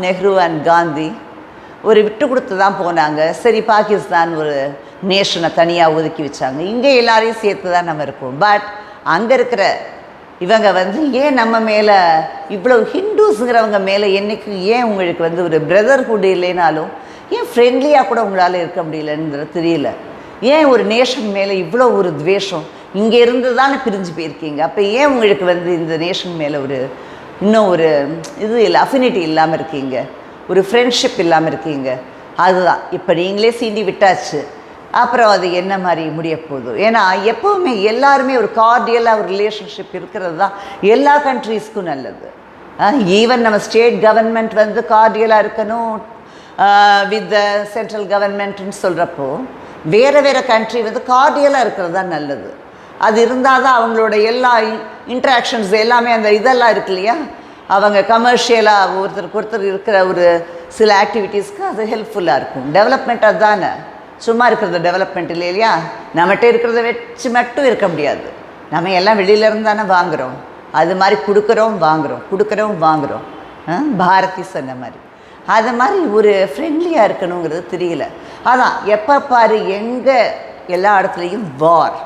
Nehru and Gandhi ஒரு விட்டு கொடுத்து தான் போனாங்க. சரி, பாகிஸ்தான் ஒரு நேஷனை தனியாக ஒதுக்கி வச்சாங்க. இங்கே எல்லாரையும் சேர்த்து தான் நம்ம இருக்கோம். பட் அங்கே இருக்கிற இவங்க ஏன் நம்ம மேலே இவ்வளோ ஹிந்துஸுங்கிறவங்க மேலே என்றைக்கு ஏன் உங்களுக்கு ஒரு பிரதர்ஹுட் இல்லைனாலும் ஏன் ஃப்ரெண்ட்லியாக கூட உங்களால் இருக்க முடியலன்றது தெரியல. ஏன் ஒரு நேஷன் மேலே இவ்வளோ ஒரு துவேஷம்? இங்கே இருந்து தானே பிரிஞ்சு போயிருக்கீங்க. அப்போ ஏன் உங்களுக்கு இந்த நேஷன் மேலே இன்னும் ஒரு இது இல்லை, அஃபினிட்டி இல்லாமல் இருக்கீங்க, ஒரு ஃப்ரெண்ட்ஷிப் இல்லாமல் இருக்கீங்க? அதுதான் இப்போ நீங்களே சீண்டி விட்டாச்சு. அப்புறம் அது என்ன மாதிரி முடிய போகுது? ஏன்னா எப்போவுமே எல்லாருமே ஒரு கார்டியலாக ஒரு ரிலேஷன்ஷிப் இருக்கிறது தான் எல்லா கண்ட்ரீஸ்க்கும் நல்லது. ஈவன் நம்ம ஸ்டேட் கவர்மெண்ட் கார்டியலாக இருக்கணும் வித் த சென்ட்ரல் கவர்மெண்ட்னு சொல்கிறப்போ வேறு வேறு கண்ட்ரி கார்டியலாக இருக்கிறது தான் நல்லது. அது இருந்தால் தான் அவங்களோட எல்லா இன்ட்ராக்ஷன்ஸ் எல்லாமே அந்த இதெல்லாம் இருக்கு இல்லையா, அவங்க கமர்ஷியலாக ஒருத்தருக்கு ஒருத்தர் இருக்கிற ஒரு சில ஆக்டிவிட்டீஸ்க்கு அது ஹெல்ப்ஃபுல்லாக இருக்கும். டெவலப்மெண்ட் அதுதானே, சும்மா இருக்கிறது டெவலப்மெண்ட் இல்லை இல்லையா? நம்மகிட்ட இருக்கிறத வச்சு மட்டும் இருக்க முடியாது. நம்ம எல்லாம் வெளியிலேருந்து தானே வாங்குகிறோம். அது மாதிரி கொடுக்குறோம் வாங்குகிறோம். பாரதி சொன்ன மாதிரி அது மாதிரி ஒரு ஃப்ரெண்ட்லியாக இருக்கணுங்கிறது தெரியல. அதான் எப்போ பாரு எங்கே எல்லா இடத்துலையும் வார்.